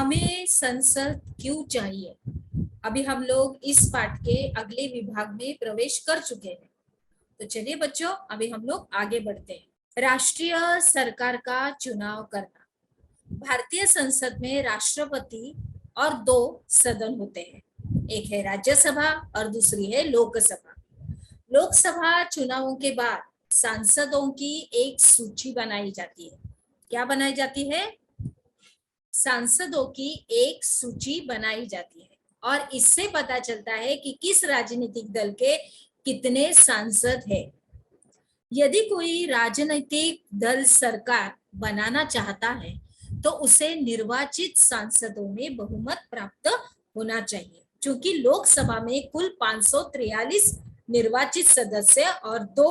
हमें संसद क्यों चाहिए। अभी हम लोग इस पाठ के अगले विभाग में प्रवेश कर चुके हैं। तो चलिए बच्चों, अभी हम लोग आगे बढ़ते हैं। राष्ट्रीय सरकार का चुनाव करना। भारतीय संसद में राष्ट्रपति और दो सदन होते हैं, एक है राज्यसभा और दूसरी है लोकसभा। लोकसभा चुनावों के बाद सांसदों की एक सूची बनाई जाती है। क्या बनाई जाती है? सांसदों की एक सूची बनाई जाती है और इससे पता चलता है कि किस राजनीतिक दल के कितने सांसद हैं। यदि कोई राजनीतिक दल सरकार बनाना चाहता है तो उसे निर्वाचित सांसदों में बहुमत प्राप्त होना चाहिए। क्योंकि लोकसभा में कुल 543 निर्वाचित सदस्य और 2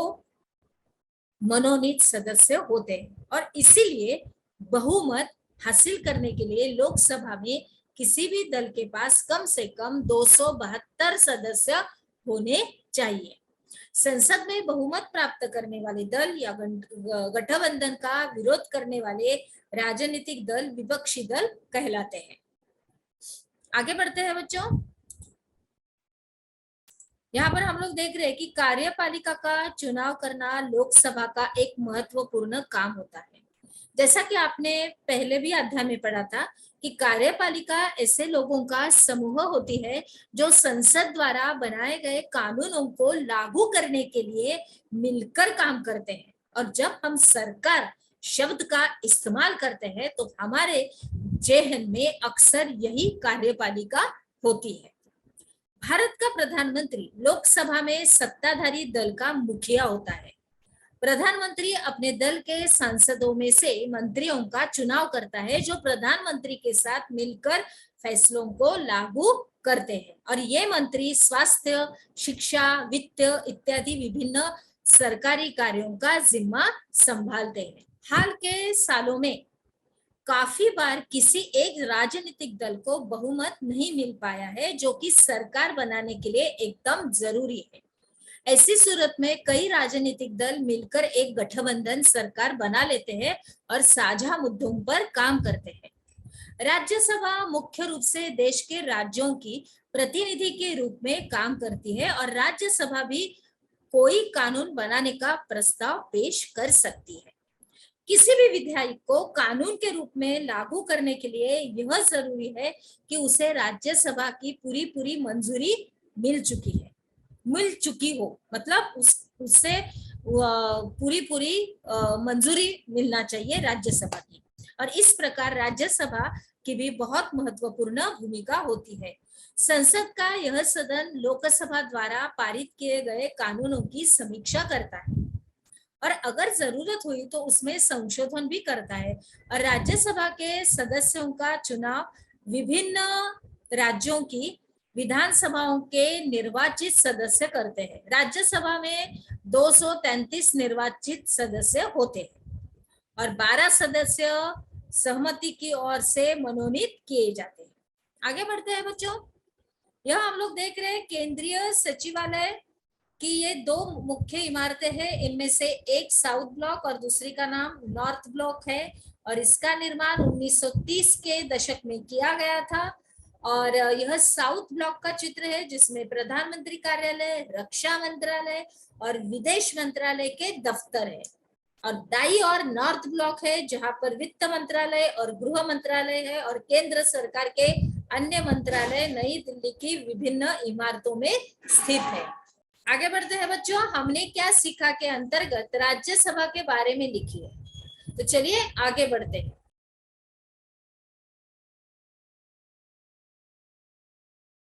मनोनीत सदस्य होते हैं और इसीलिए बहुमत हासिल करने के लिए लोकसभा में किसी भी दल के पास कम से कम 272 सदस्य होने चाहिए। संसद में बहुमत प्राप्त करने वाले दल या गठबंधन का विरोध करने वाले राजनीतिक दल विपक्षी दल कहलाते हैं। आगे बढ़ते हैं बच्चों। यहाँ पर हम लोग देख रहे हैं कि कार्यपालिका का चुनाव करना लोकसभा का एक महत्वपूर्ण काम होता है। जैसा कि आपने पहले भी अध्याय में पढ़ा था कि कार्यपालिका ऐसे लोगों का समूह होती है जो संसद द्वारा बनाए गए कानूनों को लागू करने के लिए मिलकर काम करते हैं। और जब हम सरकार शब्द का इस्तेमाल करते हैं तो हमारे जहन में अक्सर यही कार्यपालिका होती है। भारत का प्रधानमंत्री लोकसभा में सत्ताधारी दल का मुखिया होता है। प्रधानमंत्री अपने दल के सांसदों में से मंत्रियों का चुनाव करता है जो प्रधानमंत्री के साथ मिलकर फैसलों को लागू करते हैं और ये मंत्री स्वास्थ्य, शिक्षा, वित्त इत्यादि विभिन्न सरकारी कार्यों का जिम्मा संभालते हैं। हाल के सालों में काफी बार किसी एक राजनीतिक दल को बहुमत नहीं मिल पाया है, जो कि सरकार बनाने के लिए एकदम जरूरी है। ऐसी सूरत में कई राजनीतिक दल मिलकर एक गठबंधन सरकार बना लेते हैं और साझा मुद्दों पर काम करते हैं। राज्यसभा मुख्य रूप से देश के राज्यों की प्रतिनिधि के रूप में काम करती है और राज्यसभा भी कोई कानून बनाने का प्रस्ताव पेश कर सकती है। किसी भी विधायक को कानून के रूप में लागू करने के लिए यह जरूरी है कि उसे राज्यसभा की पूरी मंजूरी मिल चुकी हो, मतलब उससे पूरी मंजूरी मिलना चाहिए राज्यसभा की। और इस प्रकार राज्यसभा की भी बहुत महत्वपूर्ण भूमिका होती है। संसद का यह सदन लोकसभा द्वारा पारित किए गए कानूनों की समीक्षा करता है और अगर जरूरत हुई तो उसमें संशोधन भी करता है। और राज्यसभा के सदस्यों का चुनाव विभिन्न राज्यों की विधानसभाओं के निर्वाचित सदस्य करते हैं। राज्यसभा में 233 निर्वाचित सदस्य होते हैं और 12 सदस्य सहमति की ओर से मनोनीत किए जाते हैं। आगे बढ़ते हैं बच्चों। यह हम लोग देख रहे हैं केंद्रीय सचिवालय की ये 2 मुख्य इमारतें हैं। इनमें से एक साउथ ब्लॉक और दूसरी का नाम नॉर्थ ब्लॉक है और इसका निर्माण 1930 के दशक में किया गया था। और यह साउथ ब्लॉक का चित्र है जिसमें प्रधानमंत्री कार्यालय, रक्षा मंत्रालय और विदेश मंत्रालय के दफ्तर है। और दाई और नॉर्थ ब्लॉक है जहां पर वित्त मंत्रालय और गृह मंत्रालय है और केंद्र सरकार के अन्य मंत्रालय नई दिल्ली की विभिन्न इमारतों में स्थित है। आगे बढ़ते हैं बच्चों। हमने क्या सीखा के अंतर्गत राज्यसभा के बारे में लिखी है। तो चलिए आगे बढ़ते हैं।